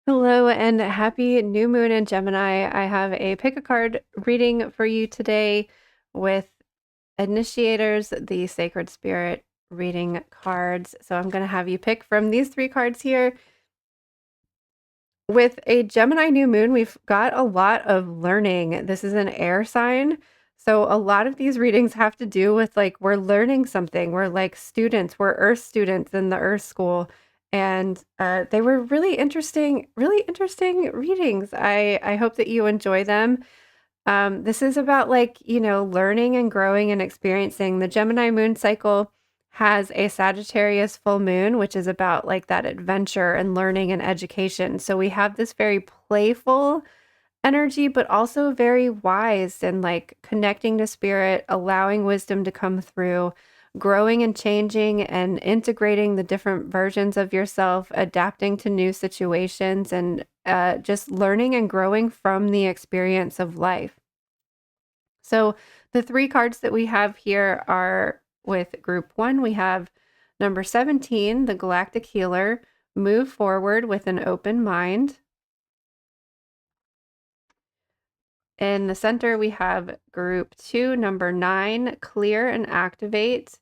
Hello and happy new moon in Gemini. I have a pick a card reading for you today with initiators, the sacred spirit reading cards. So I'm going to have you pick from these three cards here. With a Gemini new moon, we've got a lot of learning. This is an air sign. So a lot of these readings have to do with like we're learning something. We're like students, we're earth students in the earth school. And they were really interesting readings. I hope that you enjoy them. This is about like, learning and growing and experiencing. The Gemini moon cycle has a Sagittarius full moon, which is about like that adventure and learning and education. So we have this very playful energy, but also very wise and like connecting to spirit, allowing wisdom to come through, growing and changing and integrating the different versions of yourself, adapting to new situations, and just learning and growing from the experience of life. So the three cards that we have here are with group one, we have number 17, the Galactic Healer, move forward with an open mind. In the center, we have group two, number 9, clear and activate,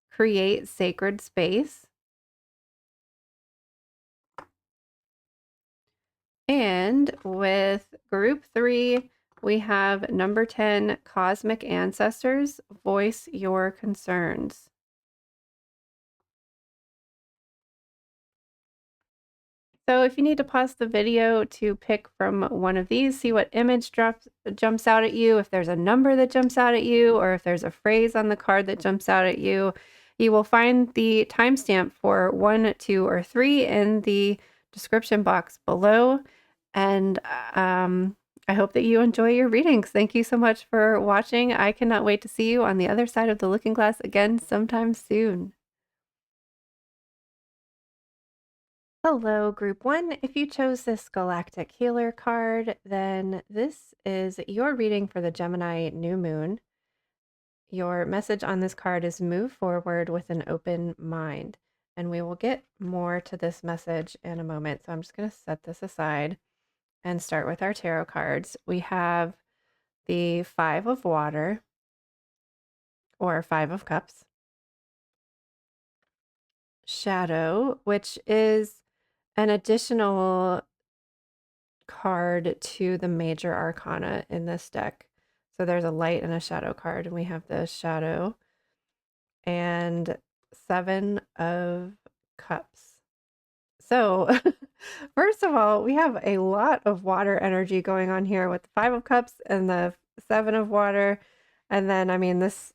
create sacred space. And with group 3, we have number 10, cosmic ancestors, voice your concerns. So if you need to pause the video to pick from one of these, see what image jumps out at you, if there's a number that jumps out at you, or if there's a phrase on the card that jumps out at you, you will find the timestamp for 1, 2, or 3 in the description box below. And I hope that you enjoy your readings. Thank you so much for watching. I cannot wait to see you on the other side of the looking glass again sometime soon. Hello, Group 1. If you chose this Galactic Healer card, then this is your reading for the Gemini New Moon. Your message on this card is move forward with an open mind. And we will get more to this message in a moment. So I'm just going to set this aside and start with our tarot cards. We have the 5 of Water, or 5 of Cups, Shadow, which is an additional card to the major arcana in this deck. So there's a light and a shadow card, and we have the Shadow, and 7 of Cups. So first of all, we have a lot of water energy going on here with the 5 of Cups and the 7 of Water. And then, I mean, this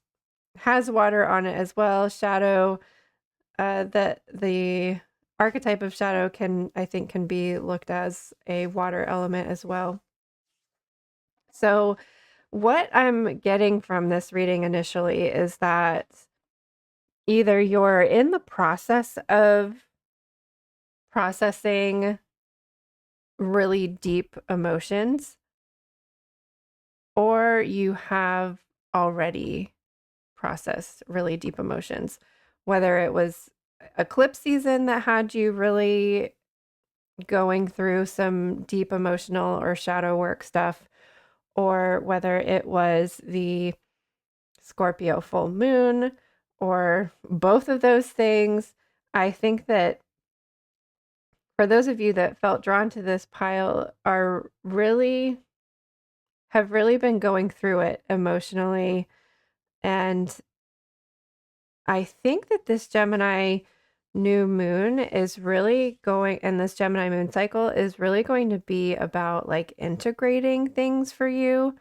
has water on it as well. Shadow, that the archetype of shadow I think can be looked as a water element as well. So what I'm getting from this reading initially is that either you're in the process of processing really deep emotions, or you have already processed really deep emotions, whether it was eclipse season that had you really going through some deep emotional or shadow work stuff, or whether it was the Scorpio full moon, or both of those things. I think that for those of you that felt drawn to this pile have really been going through it emotionally. And I think that this Gemini new moon is really going, and this Gemini moon cycle is really going to be about like integrating things for you.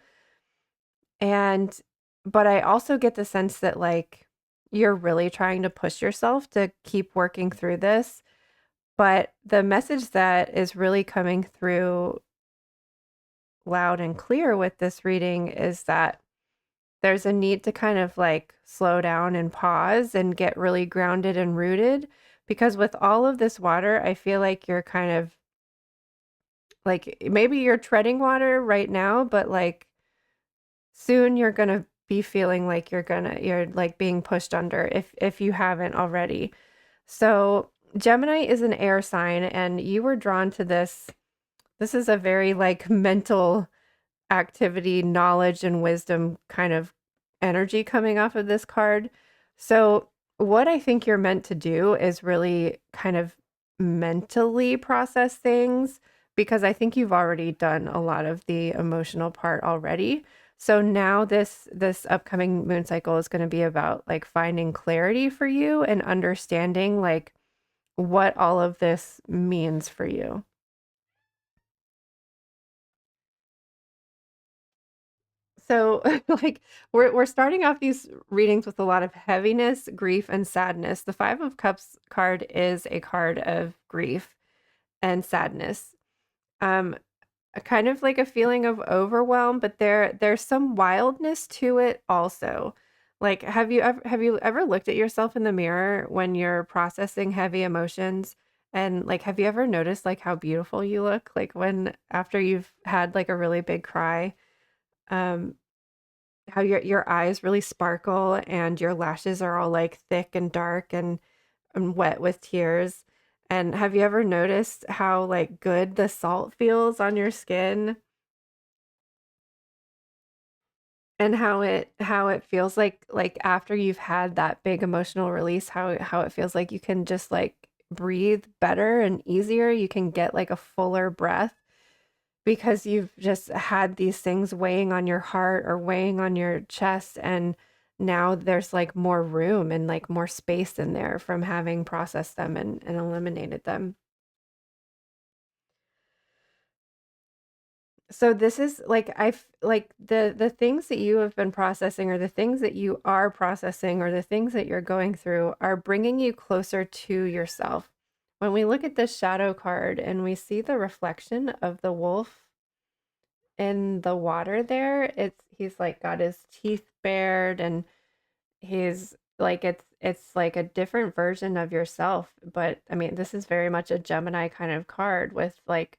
But I also get the sense that like you're really trying to push yourself to keep working through this. But the message that is really coming through loud and clear with this reading is that there's a need to kind of like slow down and pause and get really grounded and rooted, because with all of this water, I feel like you're kind of like maybe you're treading water right now, but like soon you're going to be feeling like you're like being pushed under if you haven't already. So Gemini is an air sign, and you were drawn to this This is a very like mental activity, knowledge, and wisdom kind of energy coming off of this card. So, what I think you're meant to do is really kind of mentally process things because I think you've already done a lot of the emotional part already. So now this upcoming moon cycle is going to be about like finding clarity for you and understanding like what all of this means for you. So, like, we're starting off these readings with a lot of heaviness, grief, and sadness. The Five of Cups card is a card of grief and sadness. Um, a kind of like a feeling of overwhelm, but there's some wildness to it also. Like, have you ever looked at yourself in the mirror when you're processing heavy emotions? And like, have you ever noticed like how beautiful you look? Like when after you've had like a really big cry. Um, how your eyes really sparkle and your lashes are all like thick and dark and wet with tears. And have you ever noticed how like good the salt feels on your skin and how it feels like after you've had that big emotional release, how it feels like you can just like breathe better and easier. You can get like a fuller breath because you've just had these things weighing on your heart or weighing on your chest, and now there's like more room and like more space in there from having processed them and eliminated them. So this is like I've like the things that you have been processing or the things that you are processing or the things that you're going through are bringing you closer to yourself. When we look at this shadow card and we see the reflection of the wolf in the water there, he's like got his teeth bared and he's like it's like a different version of yourself. But I mean, this is very much a Gemini kind of card with like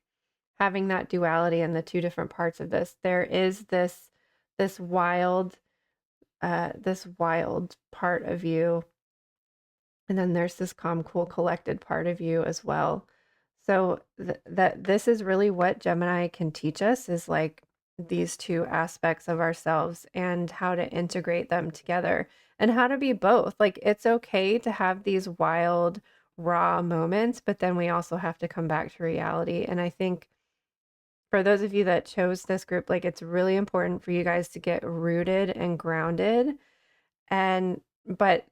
having that duality and the two different parts of this. There is this wild this wild part of you, and then there's this calm, cool, collected part of you as well. So that this is really what Gemini can teach us is like these two aspects of ourselves and how to integrate them together and how to be both. Like it's okay to have these wild, raw moments, but then we also have to come back to reality. And I think for those of you that chose this group, like it's really important for you guys to get rooted and grounded. And but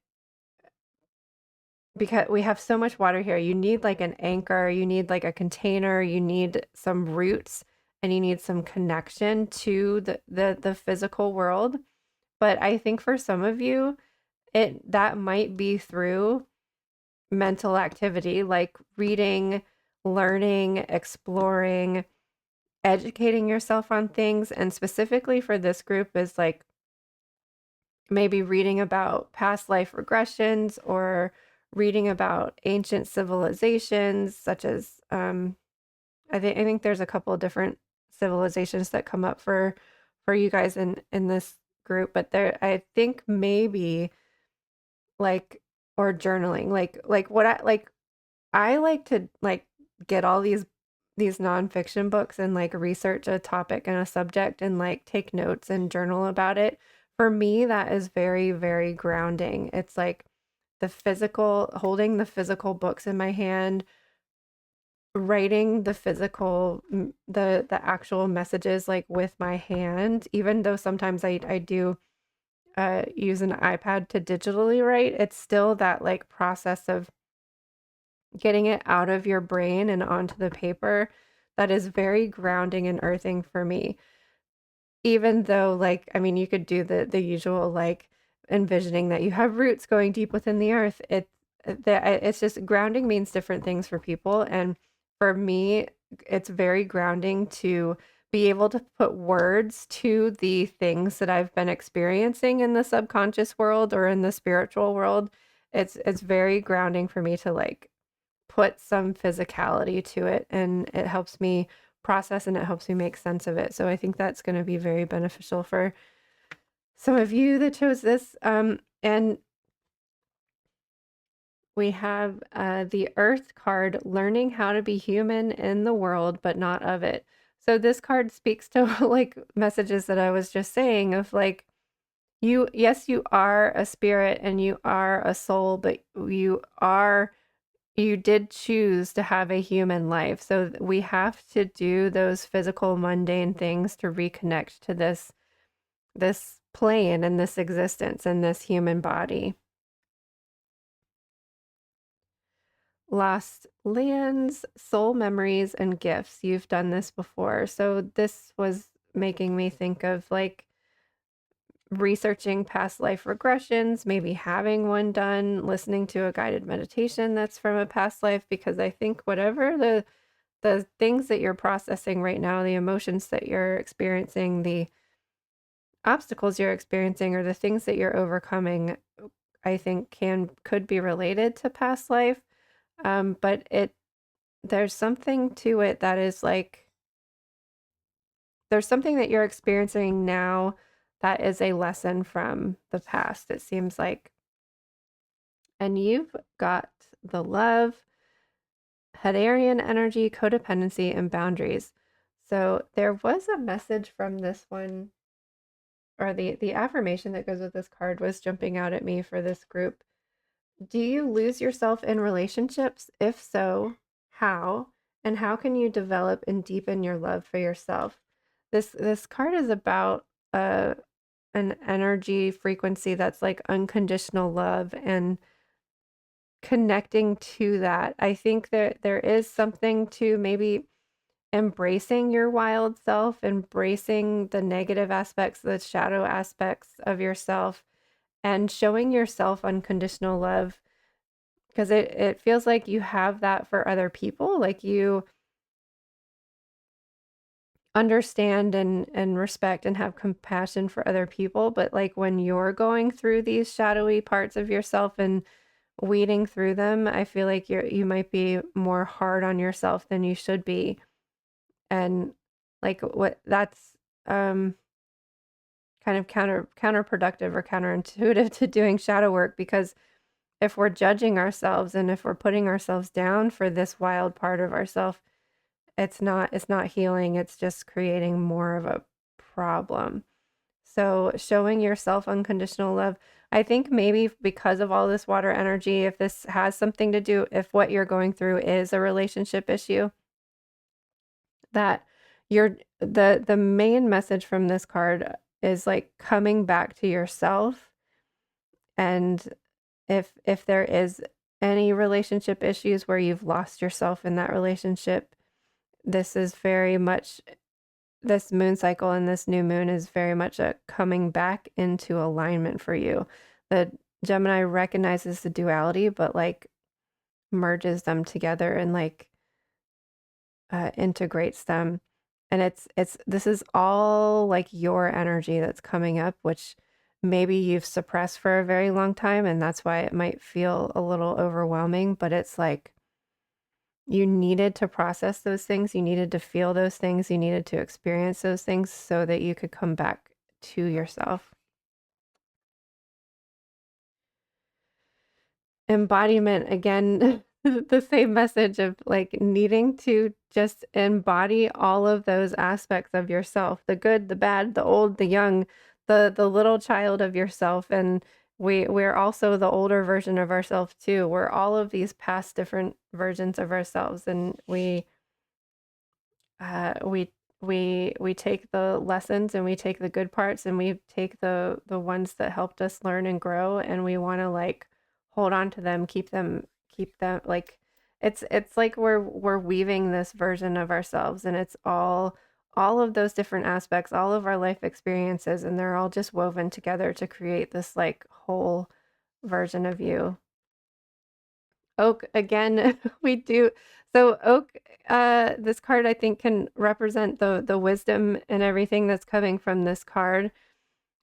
because we have so much water here, you need like an anchor, you need like a container, you need some roots, and you need some connection to the physical world. But I think for some of you, it that might be through mental activity like reading, learning, exploring, educating yourself on things. And specifically for this group is like maybe reading about past life regressions or reading about ancient civilizations such as I think there's a couple of different civilizations that come up for you guys in this group, but there I think maybe like or journaling like what I like to like get all these nonfiction books and like research a topic and a subject and like take notes and journal about it. For me, that is very, very grounding. It's like the physical, holding the physical books in my hand, writing the physical, the actual messages like with my hand, even though sometimes I do use an iPad to digitally write, it's still that like process of getting it out of your brain and onto the paper that is very grounding and earthing for me. Even though, like, I mean, you could do the usual, like, envisioning that you have roots going deep within the earth. It's just grounding means different things for people, and for me, it's very grounding to be able to put words to the things that I've been experiencing in the subconscious world or in the spiritual world. It's very grounding for me to, like, put some physicality to it, and it helps me process and it helps me make sense of it. So I think that's going to be very beneficial for some of you that chose this. And We have the Earth card, learning how to be human in the world, but not of it. So this card speaks to like messages that I was just saying of like, yes, you are a spirit and you are a soul, but you did choose to have a human life. So we have to do those physical, mundane things to reconnect to this plane and this existence and this human body. Lost lands, soul memories, and gifts. You've done this before. So this was making me think of like researching past life regressions, maybe having one done, listening to a guided meditation that's from a past life, because I think whatever the things that you're processing right now, the emotions that you're experiencing, the obstacles you're experiencing, or the things that you're overcoming, I think could be related to past life. But there's something to it that is like there's something that you're experiencing now that is a lesson from the past, it seems like. And you've got the love, Hadarian energy, codependency, and boundaries. So there was a message from this one, or the affirmation that goes with this card was jumping out at me for this group. Do you lose yourself in relationships? If so, how? And how can you develop and deepen your love for yourself? This card is about an energy frequency that's like unconditional love and connecting to that. I think that there is something to maybe embracing your wild self, embracing the negative aspects, the shadow aspects of yourself, and showing yourself unconditional love, because it feels like you have that for other people. Like you understand and respect and have compassion for other people. But like when you're going through these shadowy parts of yourself and weeding through them, I feel like you might be more hard on yourself than you should be. And like what that's um kind of counterproductive or counterintuitive to doing shadow work, because if we're judging ourselves and if we're putting ourselves down for this wild part of ourselves, it's not healing, it's just creating more of a problem. So showing yourself unconditional love, I think maybe because of all this water energy, if this has something to do, if what you're going through is a relationship issue, that the main message from this card is like coming back to yourself. And if there is any relationship issues where you've lost yourself in that relationship, this is very much this moon cycle, and this new moon is very much a coming back into alignment for you. The Gemini recognizes the duality, but like merges them together and like integrates them. And it's this is all like your energy that's coming up, which maybe you've suppressed for a very long time, and that's why it might feel a little overwhelming. But it's like you needed to process those things, you needed to feel those things, you needed to experience those things so that you could come back to yourself. Embodiment, again, the same message of like needing to just embody all of those aspects of yourself, the good, the bad, the old, the young, the little child of yourself. And we're also the older version of ourselves too. We're all of these past different versions of ourselves, and uh, we we take the lessons and we take the good parts and we take the ones that helped us learn and grow, and we want to like hold on to them, keep them like it's like we're weaving this version of ourselves, and it's all of those different aspects, all of our life experiences, and they're all just woven together to create this like whole version of you. Oak again, we do. So oak, this card I think can represent the wisdom and everything that's coming from this card,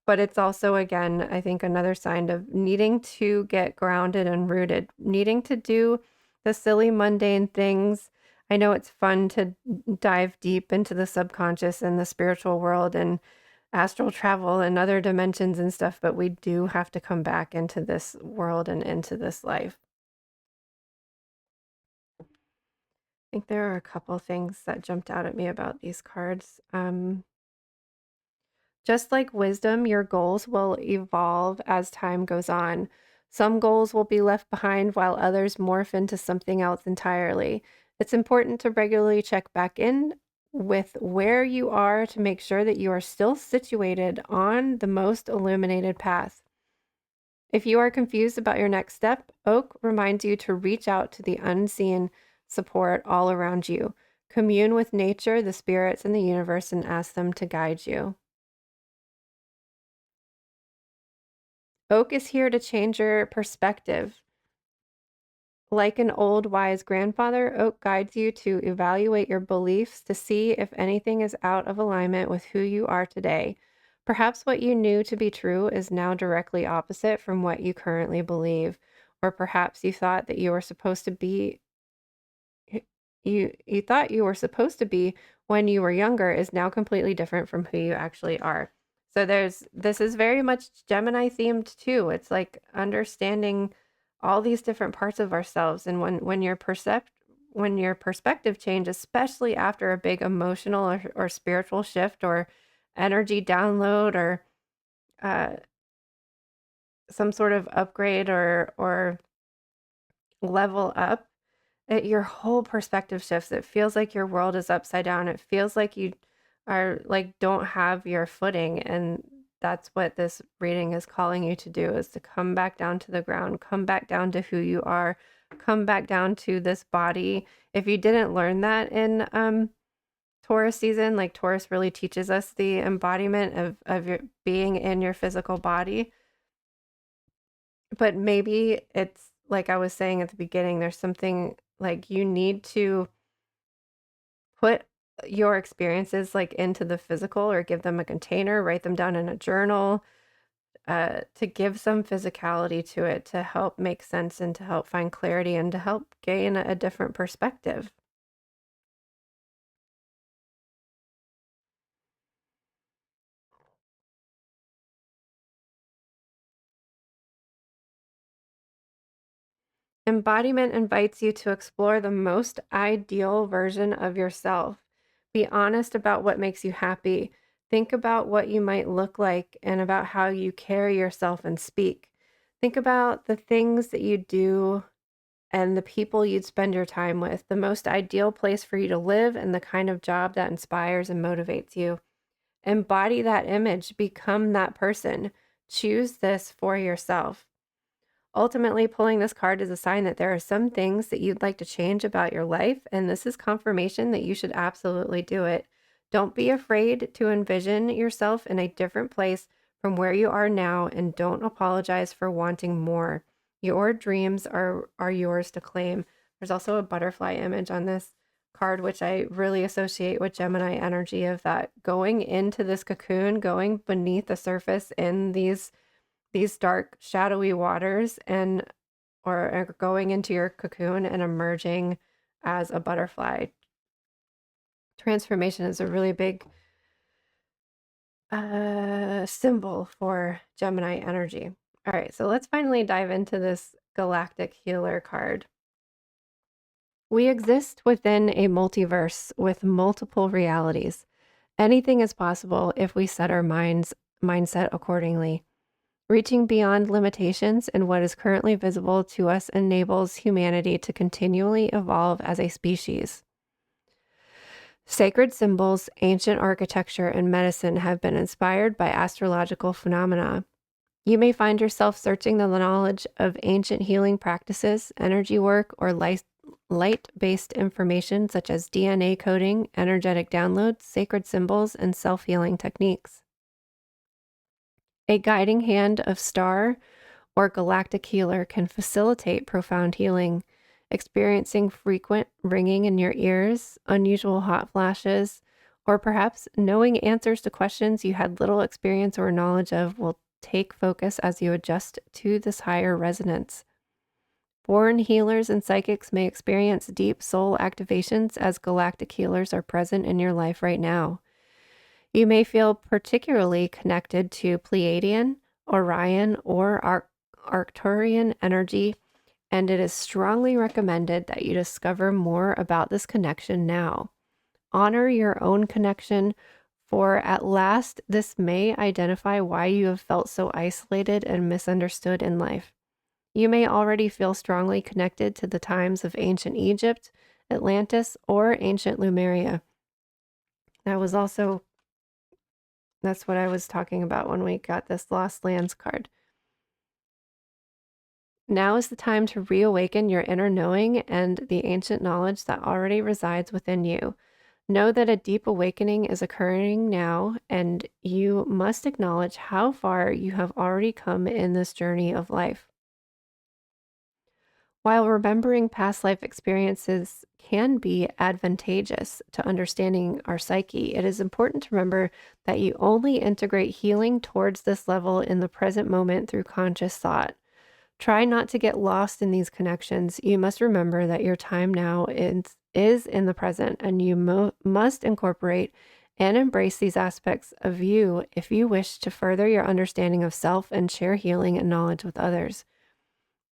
but it's also again, I think another sign of needing to get grounded and rooted, needing to do the silly mundane things. I know it's fun to dive deep into the subconscious and the spiritual world and astral travel and other dimensions and stuff, but we do have to come back into this world and into this life. think there are a couple things that jumped out at me about these cards. Just like wisdom, your goals will evolve as time goes on. Some goals will be left behind while others morph into something else entirely. It's important to regularly check back in with where you are to make sure that you are still situated on the most illuminated path. If you are confused about your next step, Oak reminds you to reach out to the unseen support all around you. Commune with nature, the spirits, and the universe and ask them to guide you. Oak is here to change your perspective. Like an old wise grandfather, Oak guides you to evaluate your beliefs to see if anything is out of alignment with who you are today. Perhaps what you knew to be true is now directly opposite from what you currently believe, or perhaps you thought that you were supposed to be you thought you were supposed to be when you were younger is now completely different from who you actually are. So this is very much Gemini themed too. It's like understanding all these different parts of ourselves, and when your perspective change, especially after a big emotional or spiritual shift or energy download or uh, some sort of upgrade or level up, your whole perspective shifts. It feels like your world is upside down. It feels like you are like don't have your footing, and that's what this reading is calling you to do, is to come back down to the ground, come back down to who you are, come back down to this body. If you didn't learn that in Taurus season, like Taurus really teaches us the embodiment of your being in your physical body. But maybe it's like I was saying at the beginning, there's something like you need to put your experiences like into the physical, or give them a container, write them down in a journal, to give some physicality to it, to help make sense and to help find clarity and to help gain a different perspective. Embodiment invites you to explore the most ideal version of yourself. Be honest about what makes you happy. Think about what you might look like and about how you carry yourself and speak. Think about the things that you do and the people you'd spend your time with, the most ideal place for you to live, and the kind of job that inspires and motivates you. Embody that image, become that person. Choose this for yourself. Ultimately, pulling this card is a sign that there are some things that you'd like to change about your life, and this is confirmation that you should absolutely do it. Don't be afraid to envision yourself in a different place from where you are now, and don't apologize for wanting more. Your dreams are yours to claim. There's also a butterfly image on this card, which I really associate with Gemini energy, of that going into this cocoon, going beneath the surface in these dark, shadowy waters, and or going into your cocoon and emerging as a butterfly. Transformation is a really big symbol for Gemini energy. All right, so let's finally dive into this galactic healer card. We exist within a multiverse with multiple realities. Anything is possible if we set our mindset accordingly. Reaching beyond limitations and what is currently visible to us enables humanity to continually evolve as a species. Sacred symbols, ancient architecture, and medicine have been inspired by astrological phenomena. You may find yourself searching the knowledge of ancient healing practices, energy work, or light-based information such as DNA coding, energetic downloads, sacred symbols, and self-healing techniques. A guiding hand of star or galactic healer can facilitate profound healing. Experiencing frequent ringing in your ears, unusual hot flashes, or perhaps knowing answers to questions you had little experience or knowledge of will take focus as you adjust to this higher resonance. Born healers and psychics may experience deep soul activations as galactic healers are present in your life right now. You may feel particularly connected to Pleiadian, Orion, or Arcturian energy and it is strongly recommended that you discover more about this connection now. Honor your own connection, for at last this may identify why you have felt so isolated and misunderstood in life. You may already feel strongly connected to the times of ancient Egypt, Atlantis, or ancient Lemuria. That's what I was talking about when we got this Lost Lands card. Now is the time to reawaken your inner knowing and the ancient knowledge that already resides within you. Know that a deep awakening is occurring now, and you must acknowledge how far you have already come in this journey of life. While remembering past life experiences can be advantageous to understanding our psyche, it is important to remember that you only integrate healing towards this level in the present moment through conscious thought. Try not to get lost in these connections. You must remember that your time now is in the present, and you must incorporate and embrace these aspects of you if you wish to further your understanding of self and share healing and knowledge with others.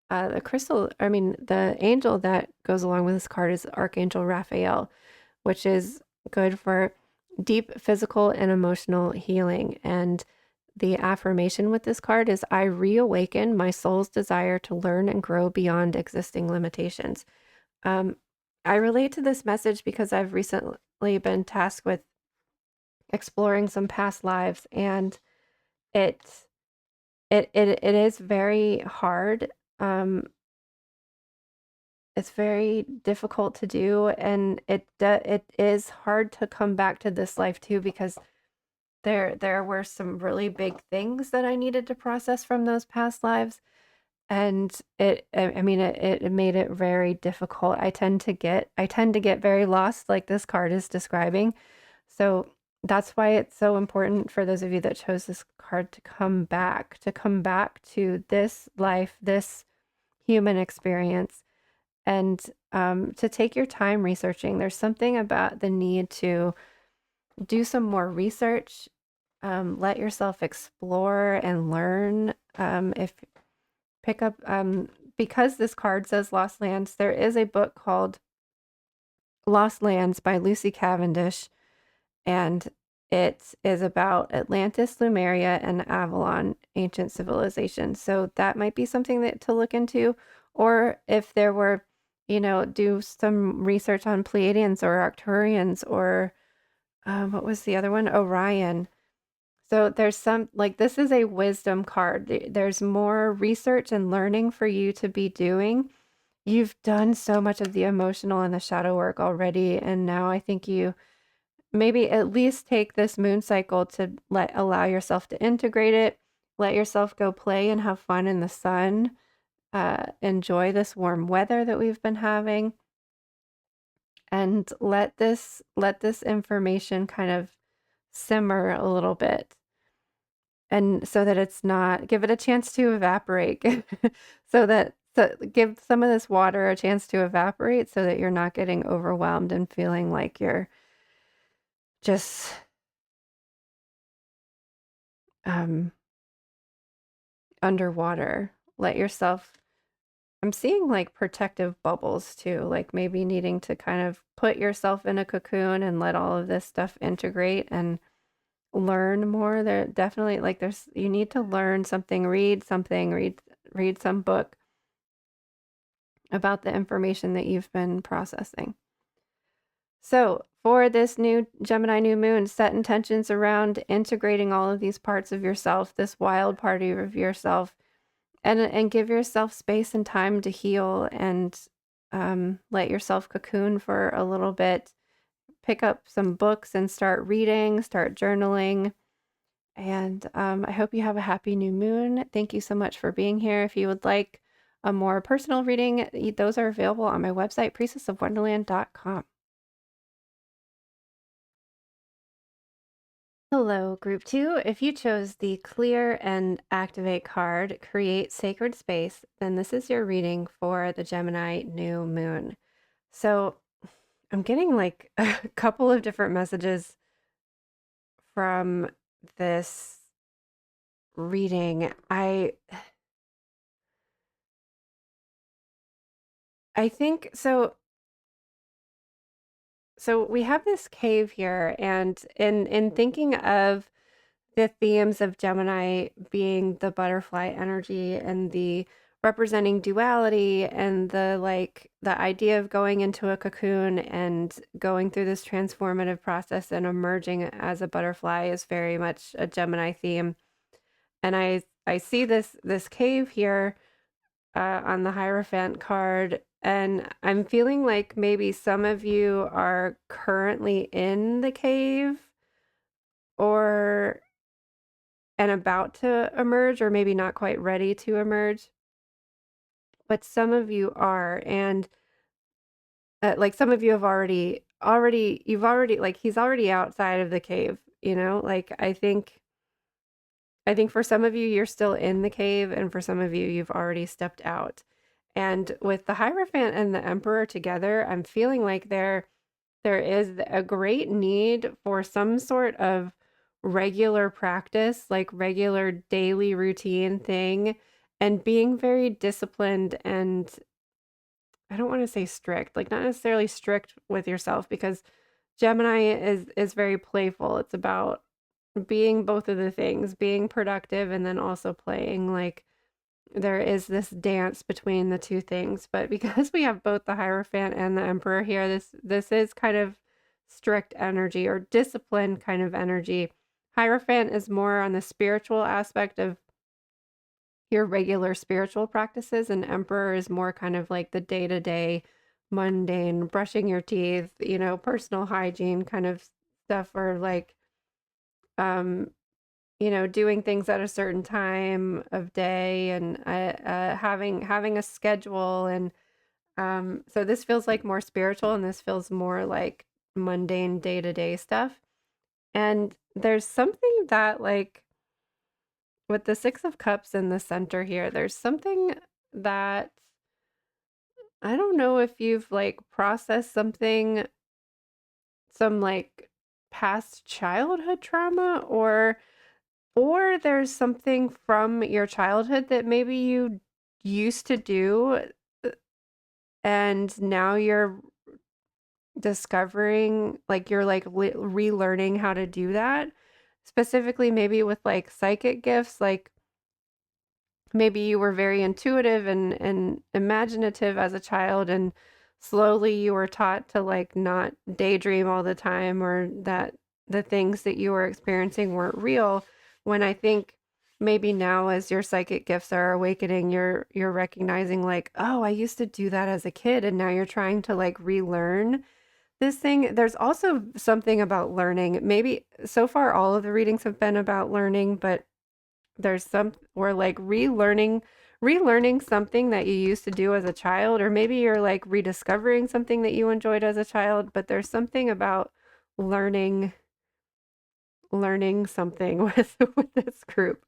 The angel that goes along with this card is Archangel Raphael, which is good for deep physical and emotional healing. And the affirmation with this card is I reawaken my soul's desire to learn and grow beyond existing limitations. Um, I relate to this message because I've recently been tasked with exploring some past lives, and it it is very hard. It's very difficult to do, and it is hard to come back to this life too, because there were some really big things that I needed to process from those past lives, and it made it very difficult. I tend to get very lost, like this card is describing. So that's why it's so important for those of you that chose this card to come back to this life, this human experience, and to take your time researching. There's something about the need to do some more research, let yourself explore and learn. If pick up Because this card says Lost Lands, there is a book called Lost Lands by Lucy Cavendish, and it is about Atlantis, Lemuria, and Avalon, ancient civilizations. So that might be something to look into. Or if there were, do some research on Pleiadians or Arcturians, or what was the other one? Orion. So this is a wisdom card. There's more research and learning for you to be doing. You've done so much of the emotional and the shadow work already, and now I think you maybe at least take this moon cycle to allow yourself to integrate it, let yourself go play and have fun in the sun, enjoy this warm weather that we've been having, and let this information kind of simmer a little bit, and so that it's not, give it a chance to evaporate. Give some of this water a chance to evaporate so that you're not getting overwhelmed and feeling like you're just um underwater. Let yourself, I'm seeing like protective bubbles too, like maybe needing to kind of put yourself in a cocoon and let all of this stuff integrate and learn more. There definitely, like, you need to learn something, read some book about the information that you've been processing. So, for this new Gemini new moon, set intentions around integrating all of these parts of yourself, this wild part of yourself, and give yourself space and time to heal, and let yourself cocoon for a little bit. Pick up some books and start reading, start journaling. And I hope you have a happy new moon. Thank you so much for being here. If you would like a more personal reading, those are available on my website, priestessofwonderland.com. Hello, group 2. If you chose the Clear and Activate card, Create Sacred Space, then this is your reading for the Gemini New Moon. So I'm getting like a couple of different messages from this reading. I think so. So we have this cave here, and in thinking of the themes of Gemini being the butterfly energy and the representing duality and the the idea of going into a cocoon and going through this transformative process and emerging as a butterfly is very much a Gemini theme. And I see this cave here on the Hierophant card, and I'm feeling like maybe some of you are currently in the cave or and about to emerge, or maybe not quite ready to emerge, but some of you are, and like some of you have you've already like he's already outside of the cave, you know? Like I think for some of you you're still in the cave, and for some of you you've already stepped out. And with the Hierophant and the Emperor together, I'm feeling like there is a great need for some sort of regular practice, like regular daily routine thing, and being very disciplined and I don't want to say strict, like not necessarily strict with yourself because Gemini is very playful. It's about being both of the things, being productive and then also playing. Like there is this dance between the two things, but because we have both the Hierophant and the Emperor here, this is kind of strict energy or disciplined kind of energy. Hierophant is more on the spiritual aspect of your regular spiritual practices, and Emperor is more kind of like the day-to-day mundane, brushing your teeth, you know, personal hygiene kind of stuff, or like um you know, doing things at a certain time of day and having a schedule. And so this feels like more spiritual, and this feels more like mundane day-to-day stuff. And there's something that like with the Six of Cups in the center here, there's something that I don't know if you've like processed some like past childhood trauma, or there's something from your childhood that maybe you used to do, uh, and now you're discovering, like you're like relearning how to do that. Specifically, maybe with like psychic gifts, like maybe you were very intuitive and imaginative as a child, and slowly you were taught to like not daydream all the time, or that the things that you were experiencing weren't real. When I think maybe now as your psychic gifts are awakening, you're recognizing like, oh, I used to do that as a kid, and now you're trying to like relearn this thing. There's also something about learning. Maybe so far all of the readings have been about learning, but there's some or like relearning something that you used to do as a child, or maybe you're like rediscovering something that you enjoyed as a child, but there's something about learning learning something with this group.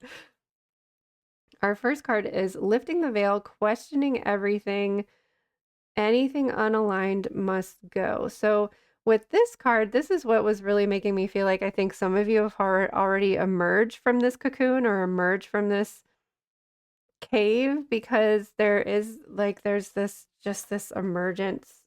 Our first card is lifting the veil, questioning everything. Anything unaligned must go. So with this card, this is what was really making me feel like I think some of you have already emerged from this cocoon or emerged from this cave, because there's this just this emergence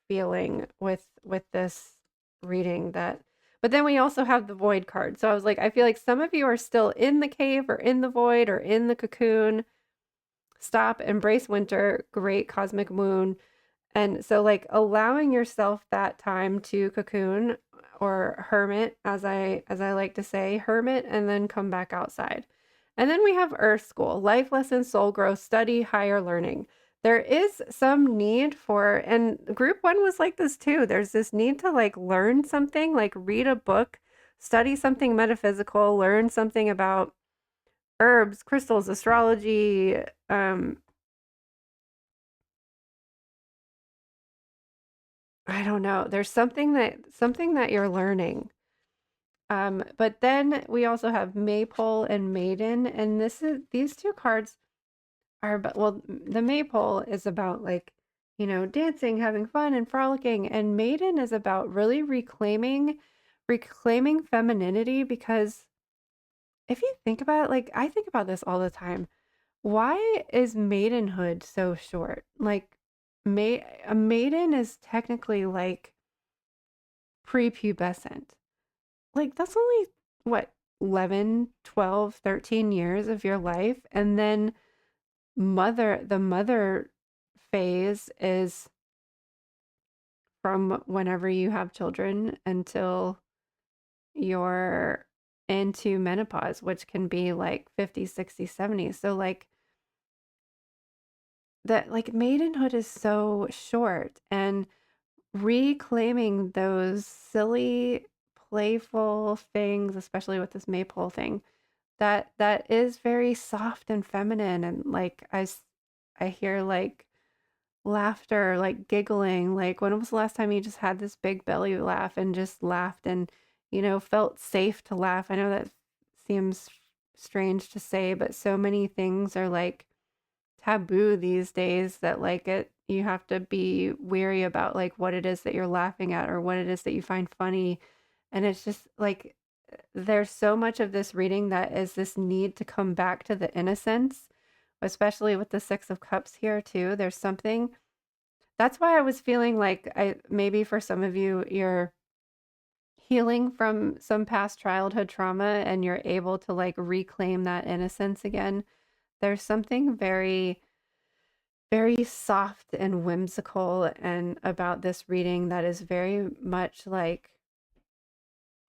feeling with this reading. That but then we also have the void card, so I was like, I feel like some of you are still in the cave or in the void or in the cocoon. Stop, embrace winter, great cosmic moon. And so like allowing yourself that time to cocoon or hermit, as I like to say, hermit, and then come back outside. And then we have Earth School, life lessons, soul growth, study, higher learning. There is some need for, and group one was like this too. There's this need to like learn something, like read a book, study something metaphysical, learn something about herbs, crystals, astrology, I don't know. There's something that you're learning. But then we also have Maypole and Maiden, and these two cards are about, well, the Maypole is about like, you know, dancing, having fun and frolicking, and Maiden is about really reclaiming femininity, because if you think about it, like I think about this all the time. Why is maidenhood so short? Like a maiden is technically like prepubescent. Like that's only what 11, 12, 13 years of your life, and then the mother phase is from whenever you have children until you're into menopause, which can be like 50, 60, 70. So like that like maidenhood is so short, and reclaiming those silly playful things, especially with this maypole thing, that is very soft and feminine, and like I hear like laughter, like giggling. Like, when was the last time you just had this big belly laugh and just laughed and, felt safe to laugh? I know that seems strange to say, but so many things are like taboo these days that like you have to be wary about like what it is that you're laughing at or what it is that you find funny. And it's just like there's so much of this reading that is this need to come back to the innocence, especially with the Six of Cups here too. There's something that's why I was feeling like I maybe for some of you, you're healing from some past childhood trauma and you're able to like reclaim that innocence again. There's something very, very soft and whimsical and about this reading that is very much like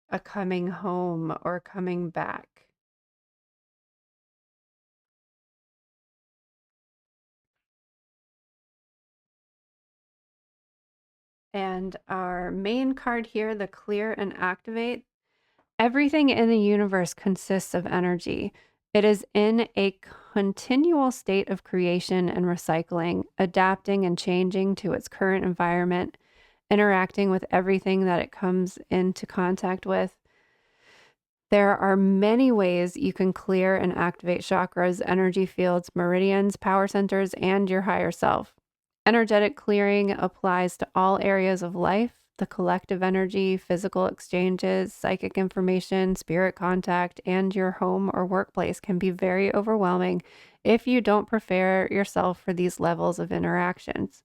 a coming home or coming back. And our main card here, the clear and activate. Everything in the universe consists of energy. It is in a continual state of creation and recycling, adapting and changing to its current environment, interacting with everything that it comes into contact with. There are many ways you can clear and activate chakras, energy fields, meridians, power centers, and your higher self. Energetic clearing applies to all areas of life, the collective energy, physical exchanges, psychic information, spirit contact, and your home or workplace can be very overwhelming if you don't prepare yourself for these levels of interactions.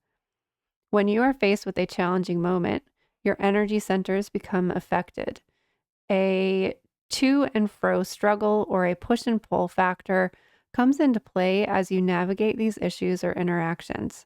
When you are faced with a challenging moment, your energy centers become affected. A to and fro struggle or a push and pull factor comes into play as you navigate these issues or interactions.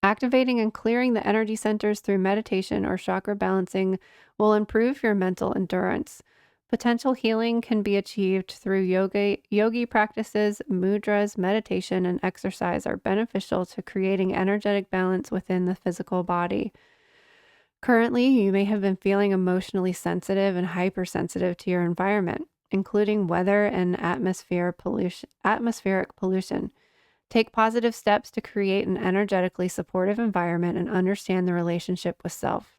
Activating and clearing the energy centers through meditation or chakra balancing will improve your mental endurance. Potential healing can be achieved through yogi practices, mudras, meditation, and exercise are beneficial to creating energetic balance within the physical body. Currently, you may have been feeling emotionally sensitive and hypersensitive to your environment, including weather and atmospheric pollution. Take positive steps to create an energetically supportive environment and understand the relationship with self.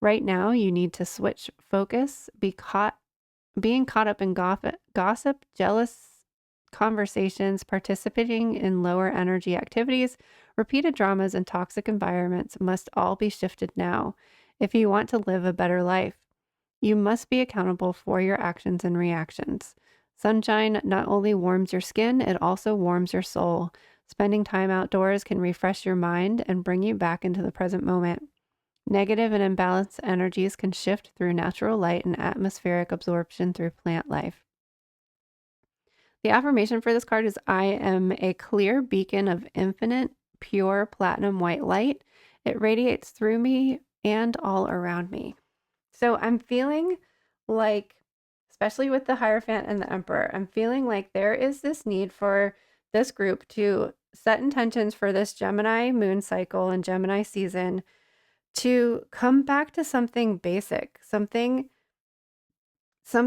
Right now, you need to switch focus, being caught up in gossip, jealous conversations, participating in lower energy activities, repeated dramas, and toxic environments must all be shifted now if you want to live a better life. You must be accountable for your actions and reactions. Sunshine not only warms your skin, it also warms your soul. Spending time outdoors can refresh your mind and bring you back into the present moment. Negative and imbalanced energies can shift through natural light and atmospheric absorption through plant life. The affirmation for this card is I am a clear beacon of infinite, pure platinum white light. It radiates through me and all around me. So I'm feeling like, especially with the Hierophant and the Emperor, I'm feeling like there is this need for this group to set intentions for this Gemini moon cycle and Gemini season to come back to something basic, some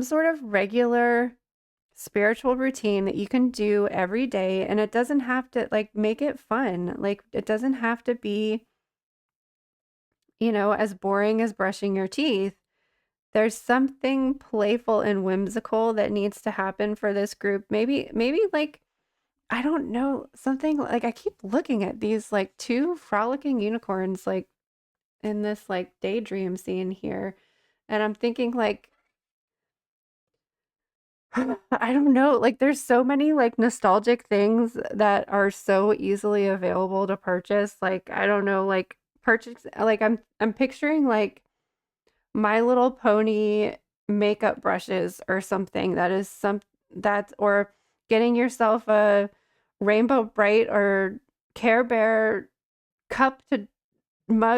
sort of regular spiritual routine that you can do every day. And it doesn't have to like make it fun. Like it doesn't have to be, as boring as brushing your teeth. There's something playful and whimsical that needs to happen for this group. Maybe like, I don't know, something like I keep looking at these like two frolicking unicorns like in this like daydream scene here. And I'm thinking like I don't know, like, there's so many, like, nostalgic things that are so easily available to purchase, like, I don't know, like, purchase like, I'm picturing, like, My Little Pony makeup brushes or something that is that's or getting yourself a Rainbow Bright or Care Bear cup to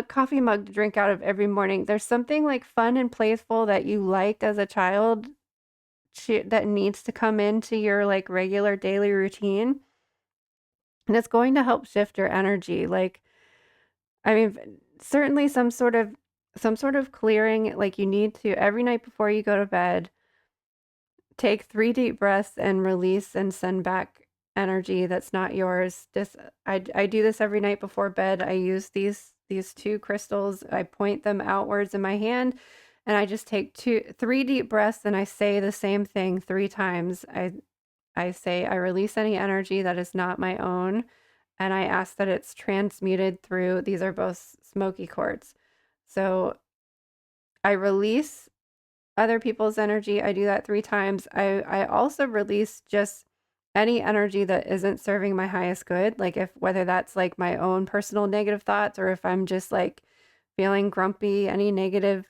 coffee mug to drink out of every morning. There's something, like, fun and playful that you liked as a child that needs to come into your, like, regular daily routine, and it's going to help shift your energy, like, I mean, certainly some sort of clearing, like, you need to every night before you go to bed, take 3 deep breaths and release and send back energy that's not yours. This I do this every night before bed. I use these 2 crystals. I point them outwards in my hand, and I just take 3 deep breaths, and I say the same thing 3 times. I say I release any energy that is not my own, and I ask that it's transmuted through these are both smoky quartz. So I release other people's energy. I do that 3 times. I also release just any energy that isn't serving my highest good, like if whether that's like my own personal negative thoughts or if I'm just like feeling grumpy, any negative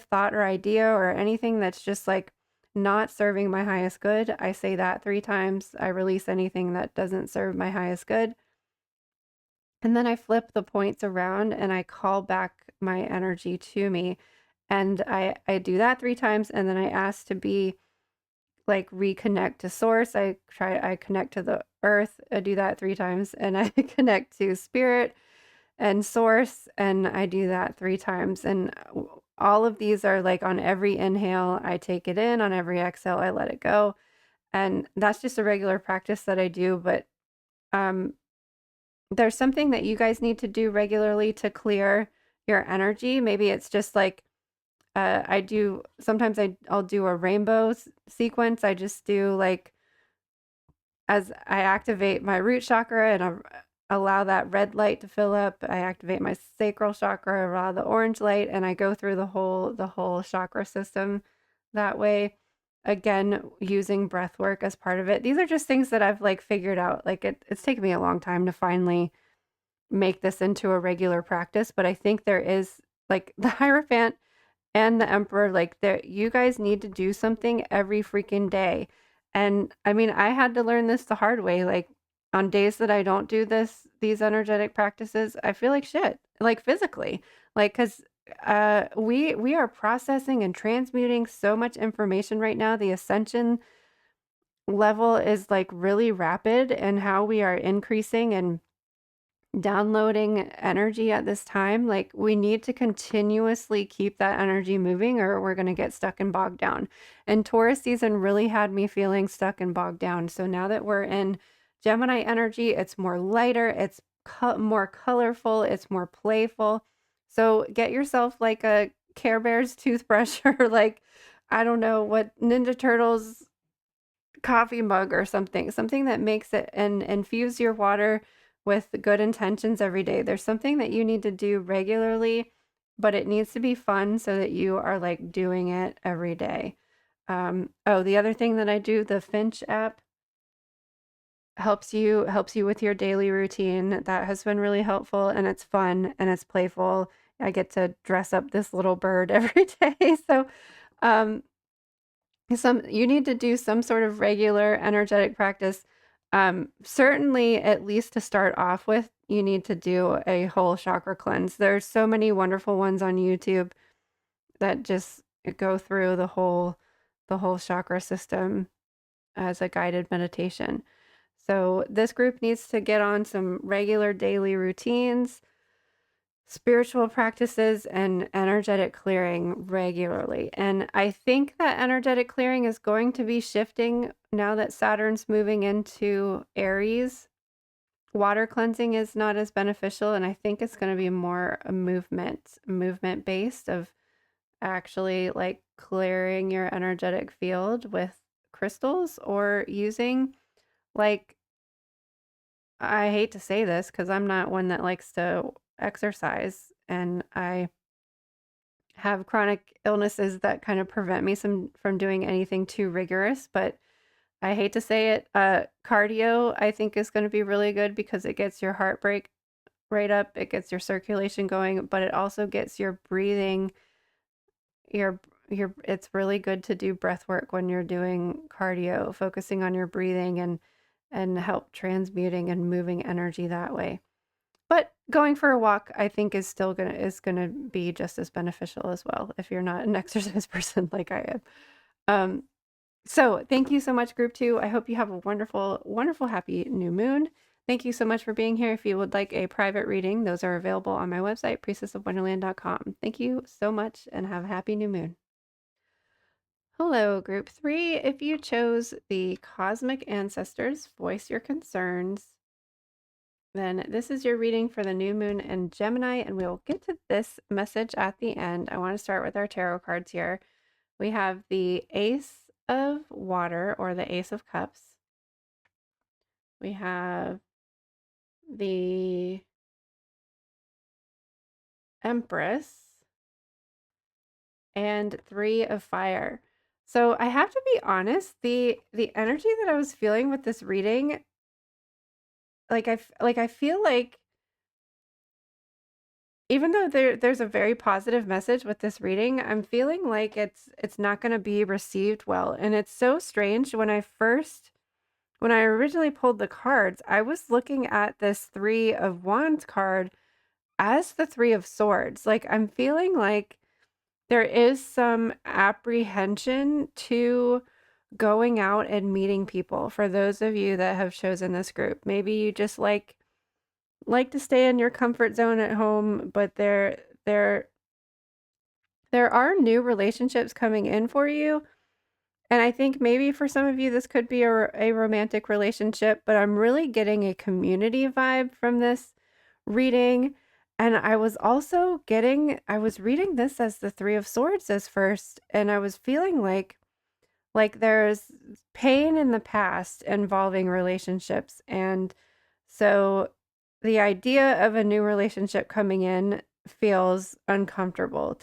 thought or idea or anything that's just like not serving my highest good. I say that 3 times. I release anything that doesn't serve my highest good. And then I flip the points around and I call back my energy to me. And I do that 3 times and then I ask to be like reconnect to source. I connect to the earth. I do that 3 times and I connect to spirit and source and I do that 3 times. And all of these are like on every inhale, I take it in, on every exhale, I let it go. And that's just a regular practice that I do, but um there's something that you guys need to do regularly to clear your energy. Maybe it's just like I do sometimes I'll do a rainbow sequence. I just do like as I activate my root chakra and allow that red light to fill up. I activate my sacral chakra, allow the orange light, and I go through the whole chakra system that way. Again, using breath work as part of it. These are just things that I've like figured out. Like it's taken me a long time to finally make this into a regular practice, but I think there is like the Hierophant and the Emperor, like there you guys need to do something every freaking day. And I mean, I had to learn this the hard way. Like on days that I don't do these energetic practices, I feel like shit, like physically. Like cuz we are processing and transmuting so much information right now. The ascension level is like really rapid and how we are increasing and downloading energy at this time. Like we need to continuously keep that energy moving or we're going to get stuck and bogged down. And Taurus season really had me feeling stuck and bogged down. So now that we're in Gemini energy, it's more lighter, it's more colorful, it's more playful. So get yourself like a Care Bears toothbrush or like I don't know what Ninja Turtles coffee mug or something that makes it and infuse your water with good intentions every day. There's something that you need to do regularly, but it needs to be fun so that you are like doing it every day. Oh, the other thing that I do, the Finch app helps you with your daily routine. That has been really helpful and it's fun and it's playful. I get to dress up this little bird every day. So, um, you need to do some sort of regular energetic practice. Certainly, at least to start off with, you need to do a whole chakra cleanse. There's so many wonderful ones on YouTube that just go through the whole chakra system as a guided meditation. So this group needs to get on some regular daily routines, spiritual practices and energetic clearing regularly. And I think that energetic clearing is going to be shifting now that Saturn's moving into Aries. Water cleansing is not as beneficial, and I think it's going to be more a movement based of actually like clearing your energetic field with crystals or using like I hate to say this because I'm not one that likes to exercise and have chronic illnesses that kind of prevent me from doing anything too rigorous, but I hate to say it, cardio I think is going to be really good because it gets your heart rate up, it gets your circulation going, but it also gets your breathing, your it's really good to do breath work when you're doing cardio, focusing on your breathing and help transmuting and moving energy that way. But going for a walk, I think is gonna be just as beneficial as well if you're not an exercise person like I am. Um, so thank you so much, group two. I hope you have a wonderful, wonderful, happy new moon. Thank you so much for being here. If you would like a private reading, those are available on my website, priestessofwonderland.com. Thank you so much and have a happy new moon. Hello, group three. If you chose the cosmic ancestors, voice your concerns, then this is your reading for the new moon in Gemini, and we'll get to this message at the end. I want to start with our tarot cards here. We have the Ace of Water, or the Ace of Cups. We have the Empress and Three of Fire. So I have to be honest, the energy that I was feeling with this reading, I feel like even though there's a very positive message with this reading, I'm feeling like it's not going to be received well. And it's so strange. When I originally pulled the cards, I was looking at this Three of Wands card as the Three of Swords. Like, I'm feeling like there is some apprehension to going out and meeting people for those of you that have chosen this group. Maybe you just like to stay in your comfort zone at home, but there are new relationships coming in for you. And I think maybe for some of you, this could be a romantic relationship, but I'm really getting a community vibe from this reading. And I was reading this as the Three of Swords as first, and I was feeling like there's pain in the past involving relationships. And so the idea of a new relationship coming in feels uncomfortable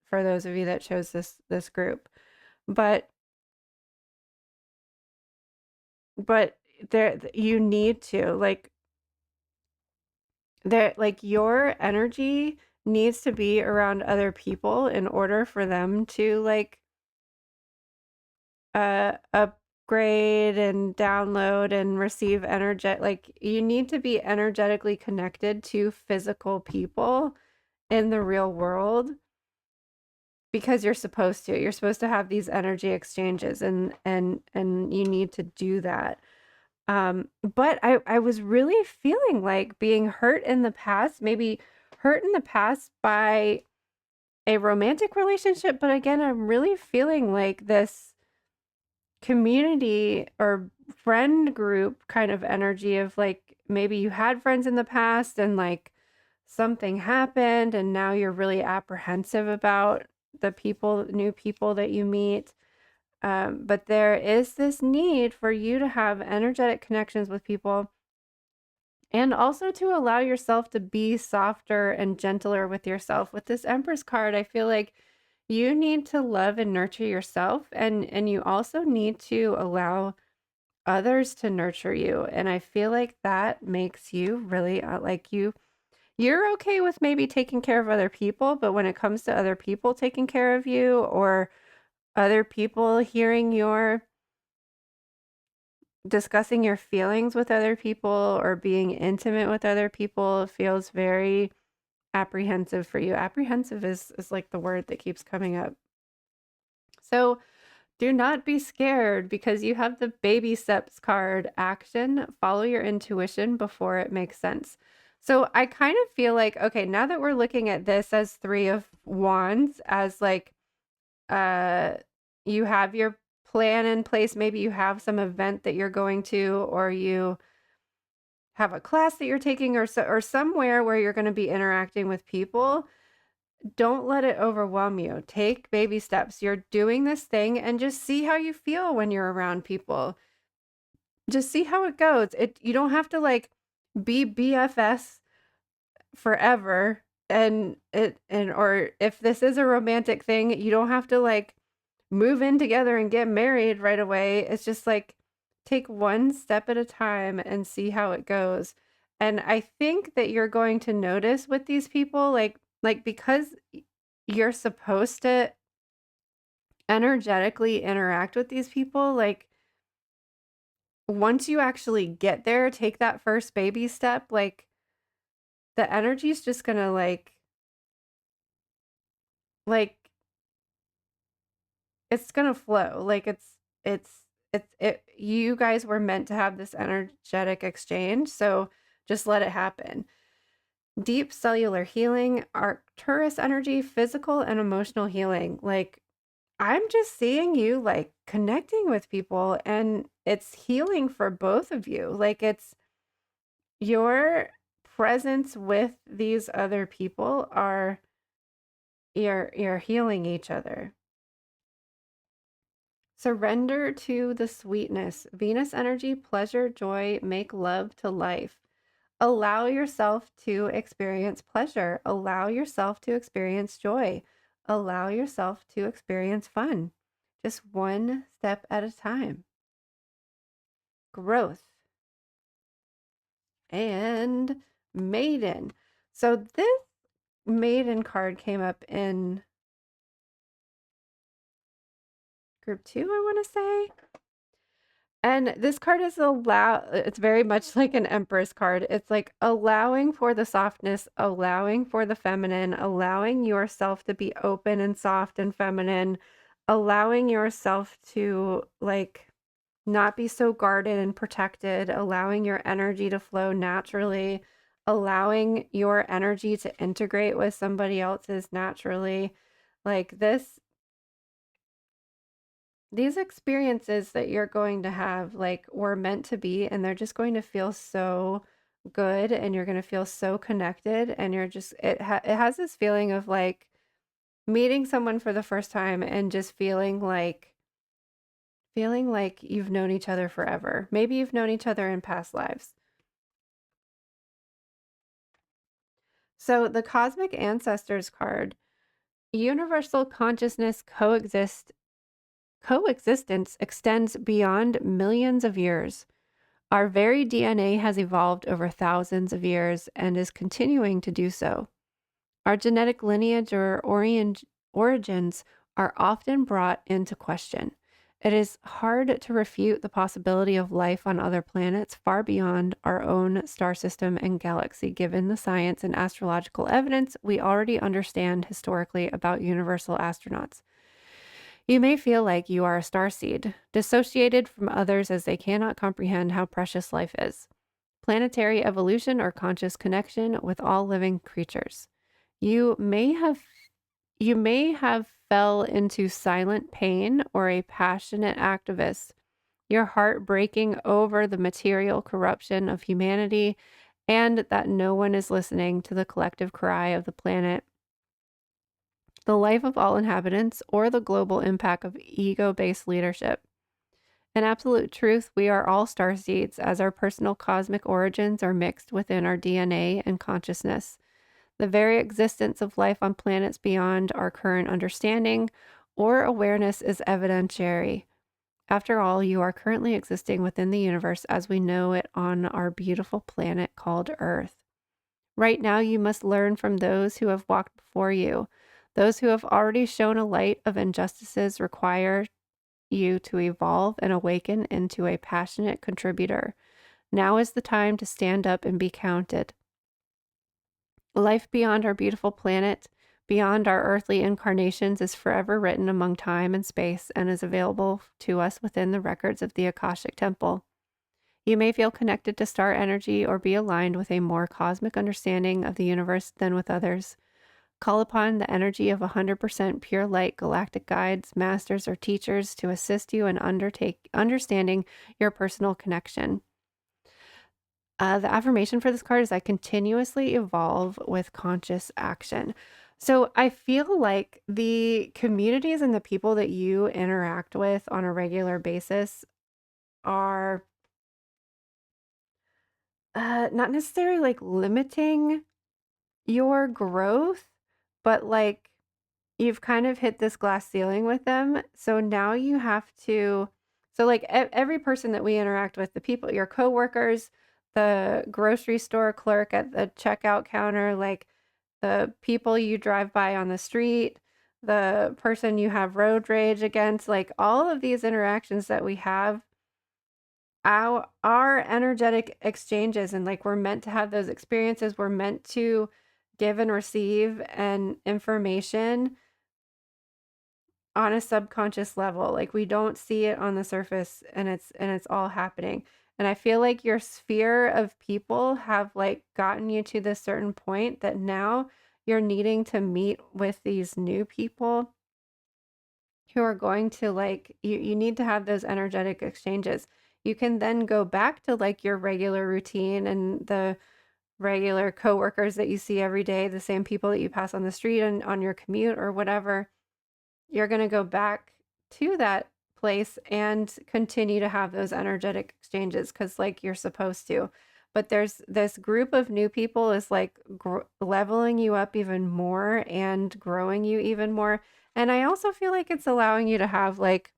for those of you that chose this group. But there you need to your energy needs to be around other people in order for them to upgrade and download and receive energy. Like, you need to be energetically connected to physical people in the real world because you're supposed to have these energy exchanges, and you need to do that. But I was really feeling like being hurt in the past, maybe hurt in the past by a romantic relationship. But again, I'm really feeling like this community or friend group kind of energy of like maybe you had friends in the past and like something happened and now you're really apprehensive about the new people that you meet. But there is this need for you to have energetic connections with people and also to allow yourself to be softer and gentler with yourself. With this Empress card, I feel like you need to love and nurture yourself, and you also need to allow others to nurture you. And I feel like that makes you really you're okay with maybe taking care of other people, but when it comes to other people taking care of you, or other people hearing your discussing your feelings with other people or being intimate with other people, feels very apprehensive for you. Apprehensive is like the word that keeps coming up. So do not be scared because you have the baby steps card. Action, follow your intuition before it makes sense. So I kind of feel like, okay, now that we're looking at this as Three of Wands, as like uh you have your plan in place, maybe you have some event that you're going to, or you have a class that you're taking, or somewhere where you're going to be interacting with people. Don't let it overwhelm you. Take baby steps. You're doing this thing and just see how you feel when you're around people. Just see how it goes. You don't have to like be BFS forever. or if this is a romantic thing, you don't have to like move in together and get married right away. It's just like take one step at a time and see how it goes. And I think that you're going to notice with these people, like because you're supposed to energetically interact with these people, like once you actually get there, take that first baby step, like the energy's just gonna like it's gonna flow. Like it you guys were meant to have this energetic exchange, so just let it happen. Deep cellular healing, Arcturus energy, physical and emotional healing. Like I'm just seeing you like connecting with people and it's healing for both of you. Like it's your presence with these other people are you're healing each other. Surrender to the sweetness. Venus energy, pleasure, joy, make love to life. Allow yourself to experience pleasure. Allow yourself to experience joy. Allow yourself to experience fun. Just one step at a time. Growth and maiden. So this maiden card came up in group 2, I want to say. And this card is it's very much like an Empress card. It's like allowing for the softness, allowing for the feminine, allowing yourself to be open and soft and feminine, allowing yourself to like not be so guarded and protected, allowing your energy to flow naturally, allowing your energy to integrate with somebody else's naturally. Like these experiences that you're going to have like were meant to be, and they're just going to feel so good, and you're going to feel so connected, and you're just it has this feeling of like meeting someone for the first time and just feeling like you've known each other forever. Maybe you've known each other in past lives. So the Cosmic Ancestors card, universal consciousness coexistence extends beyond millions of years. Our very DNA has evolved over thousands of years and is continuing to do so. Our genetic lineage or origins are often brought into question. It is hard to refute the possibility of life on other planets far beyond our own star system and galaxy, given the science and astrological evidence we already understand historically about universal astronauts. You may feel like you are a starseed, dissociated from others as they cannot comprehend how precious life is. Planetary evolution or conscious connection with all living creatures. You may have fell into silent pain or a passionate activist, your heart breaking over the material corruption of humanity and that no one is listening to the collective cry of the planet, the life of all inhabitants, or the global impact of ego-based leadership. In absolute truth, we are all starseeds, as our personal cosmic origins are mixed within our DNA and consciousness. The very existence of life on planets beyond our current understanding or awareness is evidentiary. After all, you are currently existing within the universe as we know it on our beautiful planet called Earth. Right now, you must learn from those who have walked before you. Those who have already shown a light of injustices require you to evolve and awaken into a passionate contributor. Now is the time to stand up and be counted. Life beyond our beautiful planet, beyond our earthly incarnations, is forever written among time and space and is available to us within the records of the Akashic Temple. You may feel connected to star energy or be aligned with a more cosmic understanding of the universe than with others. Call upon the energy of 100% pure light galactic guides, masters, or teachers to assist you in understanding your personal connection. The affirmation for this card is I continuously evolve with conscious action. So I feel like the communities and the people that you interact with on a regular basis are not necessarily like limiting your growth, but like you've kind of hit this glass ceiling with them. So now you have to, so like every person that we interact with, the people, your coworkers, the grocery store clerk at the checkout counter, like the people you drive by on the street, the person you have road rage against, like all of these interactions that we have, our energetic exchanges, and like we're meant to have those experiences. We're meant to give and receive and information on a subconscious level. Like we don't see it on the surface, and it's all happening. And I feel like your sphere of people have like gotten you to this certain point that now you're needing to meet with these new people who are going to like you need to have those energetic exchanges. You can then go back to like your regular routine and the regular coworkers that you see every day, the same people that you pass on the street and on your commute or whatever. You're going to go back to that place and continue to have those energetic exchanges because like you're supposed to. But there's this group of new people is like leveling you up even more and growing you even more. And I also feel like it's allowing you to have like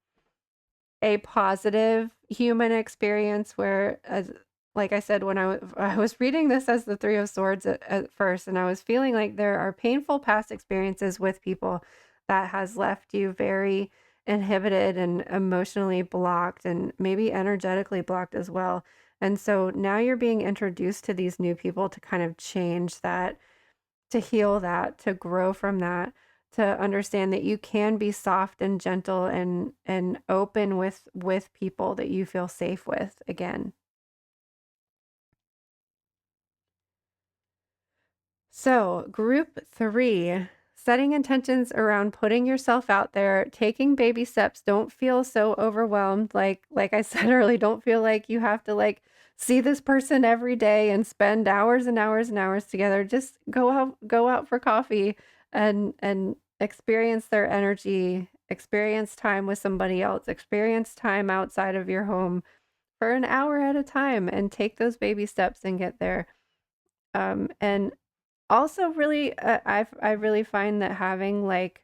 a positive human experience where, as like I said, when I was reading this as the Three of Swords at first, and I was feeling like there are painful past experiences with people that has left you very inhibited and emotionally blocked and maybe energetically blocked as well. And so now you're being introduced to these new people to kind of change that, to heal that, to grow from that, to understand that you can be soft and gentle and open with people that you feel safe with again. So, group 3, setting intentions around putting yourself out there, taking baby steps. Don't feel so overwhelmed. Like I said earlier, don't feel like you have to like see this person every day and spend hours and hours and hours together. Just go out for coffee and experience their energy, experience time with somebody else, experience time outside of your home for an hour at a time and take those baby steps and get there. And also really, I really find that having like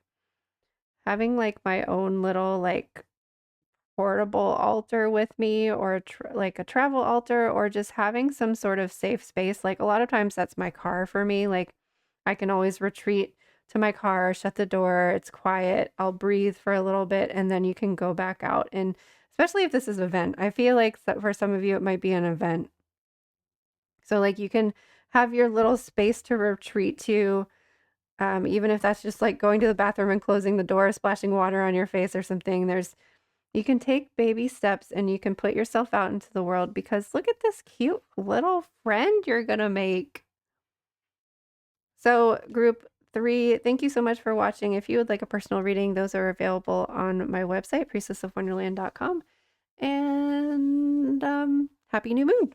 my own little like portable altar with me, or like a travel altar, or just having some sort of safe space. Like a lot of times that's my car for me. Like I can always retreat to my car, shut the door, it's quiet, I'll breathe for a little bit, and then you can go back out. And especially if this is an event, I feel like for some of you it might be an event. So like you can have your little space to retreat to. Even if that's just like going to the bathroom and closing the door, splashing water on your face or something, you can take baby steps and you can put yourself out into the world, because look at this cute little friend you're gonna make. So, group 3, thank you so much for watching. If you would like a personal reading, those are available on my website, priestessofwonderland.com. And happy new moon.